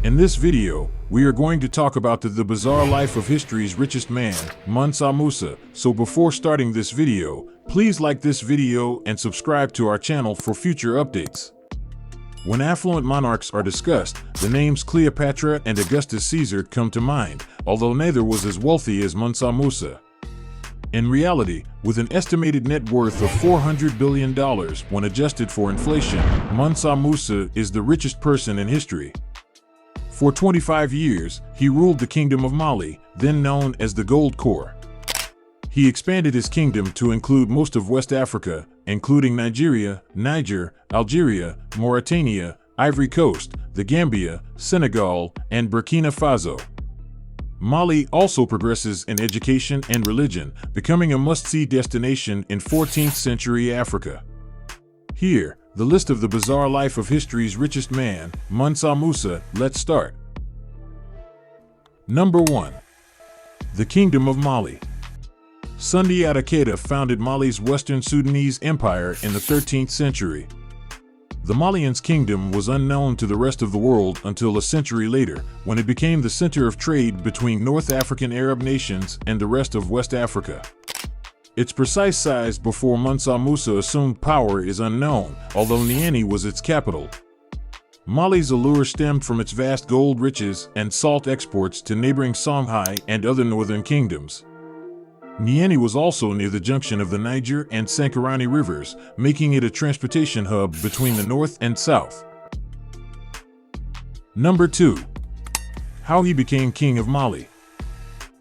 In this video, we are going to talk about the bizarre life of history's richest man, Mansa Musa. So before starting this video, please like this video and subscribe to our channel for future updates. When affluent monarchs are discussed, the names Cleopatra and Augustus Caesar come to mind, although neither was as wealthy as Mansa Musa. In reality, with an estimated net worth of $400 billion when adjusted for inflation, Mansa Musa is the richest person in history. For 25 years, he ruled the Kingdom of Mali, then known as the Gold Corps. He expanded his kingdom to include most of West Africa, including Nigeria, Niger, Algeria, Mauritania, Ivory Coast, the Gambia, Senegal, and Burkina Faso. Mali also progresses in education and religion, becoming a must-see destination in 14th century Africa. Here, the list of the bizarre life of history's richest man, Mansa Musa. Let's start. Number 1. The Kingdom of Mali. Sundiata Keita founded Mali's Western Sudanese Empire in the 13th century. The Malians' kingdom was unknown to the rest of the world until a century later, when it became the center of trade between North African Arab nations and the rest of West Africa. Its precise size before Mansa Musa assumed power is unknown, although Niamey was its capital. Mali's allure stemmed from its vast gold riches and salt exports to neighboring Songhai and other northern kingdoms. Niamey was also near the junction of the Niger and Sankarani rivers, making it a transportation hub between the north and south. Number 2. How he became king of Mali.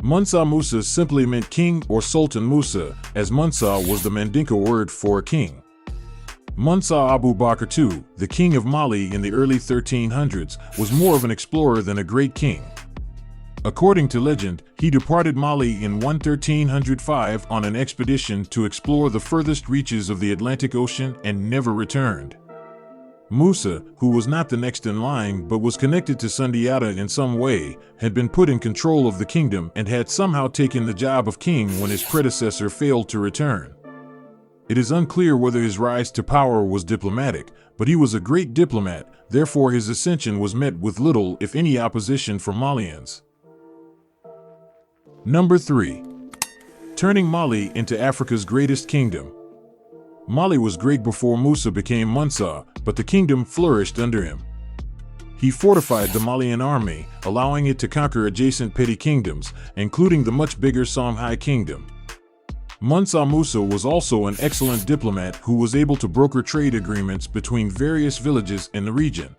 Mansa Musa simply meant king or Sultan Musa, as Mansa was the Mandinka word for a king. Mansa Abu Bakr II, the king of Mali in the early 1300s, was more of an explorer than a great king. According to legend, he departed Mali in 1305 on an expedition to explore the furthest reaches of the Atlantic Ocean and never returned. Musa, who was not the next in line but was connected to Sundiata in some way, had been put in control of the kingdom and had somehow taken the job of king when his predecessor failed to return. It is unclear whether his rise to power was diplomatic, but he was a great diplomat, therefore his ascension was met with little, if any, opposition from Malians. Number 3. Turning Mali into Africa's greatest kingdom. Mali was great before Musa became Mansa, but the kingdom flourished under him. He fortified the Malian army, allowing it to conquer adjacent petty kingdoms, including the much bigger Songhai kingdom. Mansa Musa was also an excellent diplomat who was able to broker trade agreements between various villages in the region.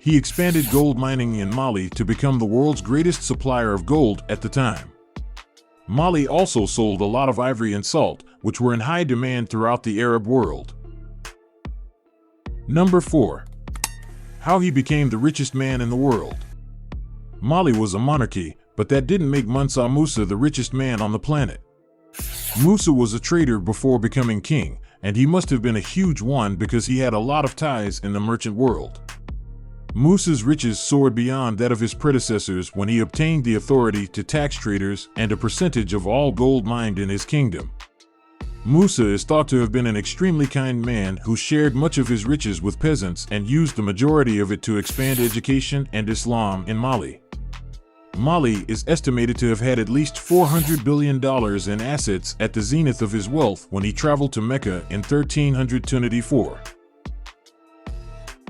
He expanded gold mining in Mali to become the world's greatest supplier of gold at the time. Mali also sold a lot of ivory and salt, which were in high demand throughout the Arab world. Number 4. How he became the richest man in the world. Mali was a monarchy, but that didn't make Mansa Musa the richest man on the planet. Musa was a trader before becoming king, and he must have been a huge one because he had a lot of ties in the merchant world. Musa's riches soared beyond that of his predecessors when he obtained the authority to tax traders and a percentage of all gold mined in his kingdom. Musa is thought to have been an extremely kind man who shared much of his riches with peasants and used the majority of it to expand education and Islam in Mali. Mali is estimated to have had at least $400 billion in assets at the zenith of his wealth when he traveled to Mecca in 1324.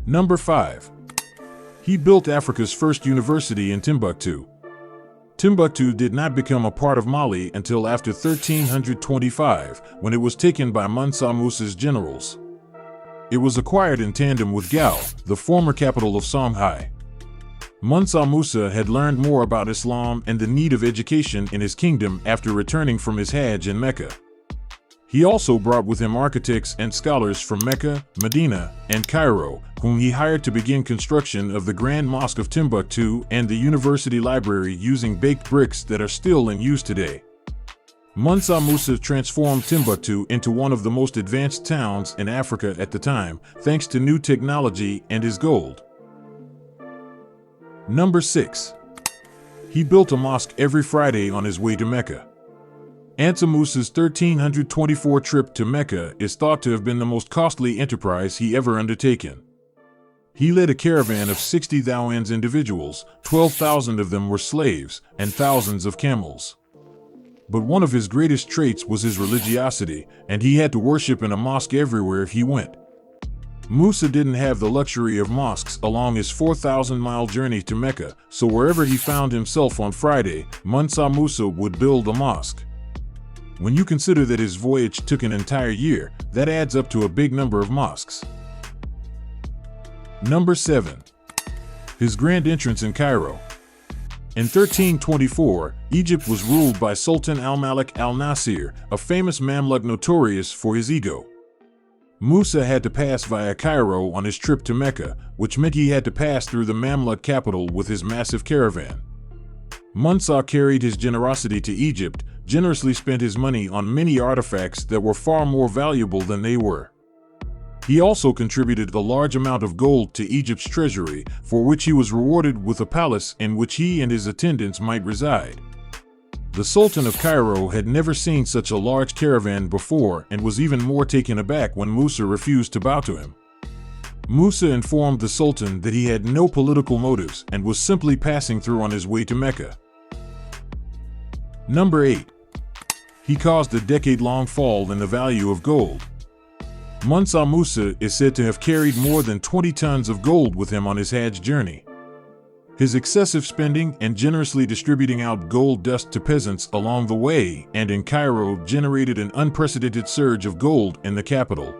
Number 5. He built Africa's first university in Timbuktu. Timbuktu did not become a part of Mali until after 1325, when it was taken by Mansa Musa's generals. It was acquired in tandem with Gao, the former capital of Songhai. Mansa Musa had learned more about Islam and the need of education in his kingdom after returning from his Hajj in Mecca. He also brought with him architects and scholars from Mecca, Medina, and Cairo, whom he hired to begin construction of the Grand Mosque of Timbuktu and the university library using baked bricks that are still in use today. Mansa Musa transformed Timbuktu into one of the most advanced towns in Africa at the time, thanks to new technology and his gold. Number 6. He built a mosque every Friday on his way to Mecca. Mansa Musa's 1324 trip to Mecca is thought to have been the most costly enterprise he ever undertaken. He led a caravan of 60,000 individuals, 12,000 of them were slaves, and thousands of camels. But one of his greatest traits was his religiosity, and he had to worship in a mosque everywhere he went. Musa didn't have the luxury of mosques along his 4,000-mile journey to Mecca, so wherever he found himself on Friday, Mansa Musa would build a mosque. When you consider that his voyage took an entire year, that adds up to a big number of mosques. Number 7. His grand entrance in Cairo. In 1324, Egypt was ruled by Sultan al-Malik al-Nasir, a famous Mamluk notorious for his ego. Musa had to pass via Cairo on his trip to Mecca, which meant he had to pass through the Mamluk capital with his massive caravan. Mansa carried his generosity to Egypt, generously spent his money on many artifacts that were far more valuable than they were. He also contributed a large amount of gold to Egypt's treasury, for which he was rewarded with a palace in which he and his attendants might reside. The Sultan of Cairo had never seen such a large caravan before and was even more taken aback when Musa refused to bow to him. Musa informed the Sultan that he had no political motives and was simply passing through on his way to Mecca. Number 8. He caused a decade-long fall in the value of gold. Mansa Musa is said to have carried more than 20 tons of gold with him on his Hajj journey. His excessive spending and generously distributing out gold dust to peasants along the way and in Cairo generated an unprecedented surge of gold in the capital.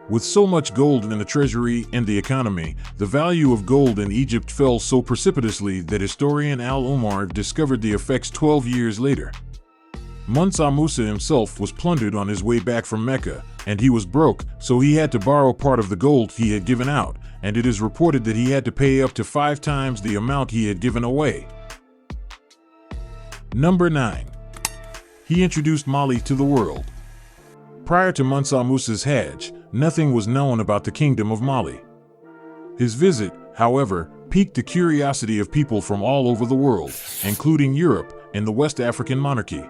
With so much gold in the treasury and the economy, the value of gold in Egypt fell so precipitously that historian Al-Umar discovered the effects 12 years later. Mansa Musa himself was plundered on his way back from Mecca, and he was broke, so he had to borrow part of the gold he had given out, and it is reported that he had to pay up to 5 times the amount he had given away. Number 9. He introduced Mali to the world. Prior to Mansa Musa's Hajj, nothing was known about the Kingdom of Mali. His visit, however, piqued the curiosity of people from all over the world, including Europe and the West African monarchy.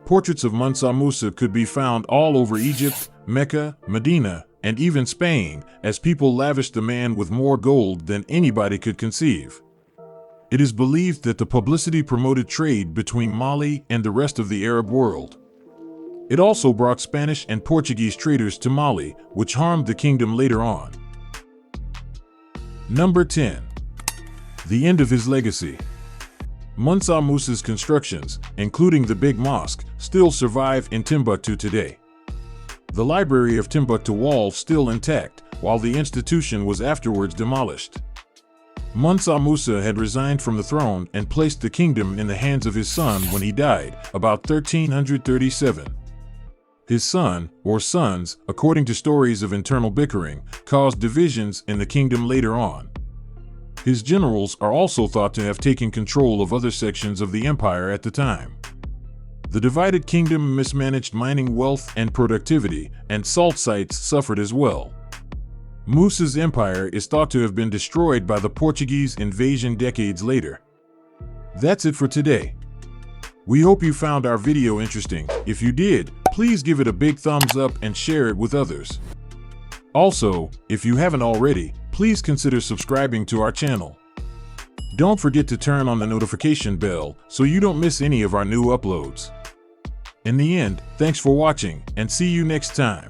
Portraits of Mansa Musa could be found all over Egypt, Mecca, Medina, and even Spain, as people lavished the man with more gold than anybody could conceive. It is believed that the publicity promoted trade between Mali and the rest of the Arab world. It also brought Spanish and Portuguese traders to Mali, which harmed the kingdom later on. Number 10. The end of his legacy. Mansa Musa's constructions, including the big mosque, still survive in Timbuktu today. The Library of Timbuktu wall still intact, while the institution was afterwards demolished. Mansa Musa had resigned from the throne and placed the kingdom in the hands of his son when he died, about 1337. His son, or sons, according to stories of internal bickering, caused divisions in the kingdom later on. His generals are also thought to have taken control of other sections of the empire at the time. The divided kingdom mismanaged mining wealth and productivity, and salt sites suffered as well. Musa's empire is thought to have been destroyed by the Portuguese invasion decades later. That's it for today. We hope you found our video interesting. If you did, please give it a big thumbs up and share it with others. Also, if you haven't already, please consider subscribing to our channel. Don't forget to turn on the notification bell so you don't miss any of our new uploads. In the end, thanks for watching and see you next time.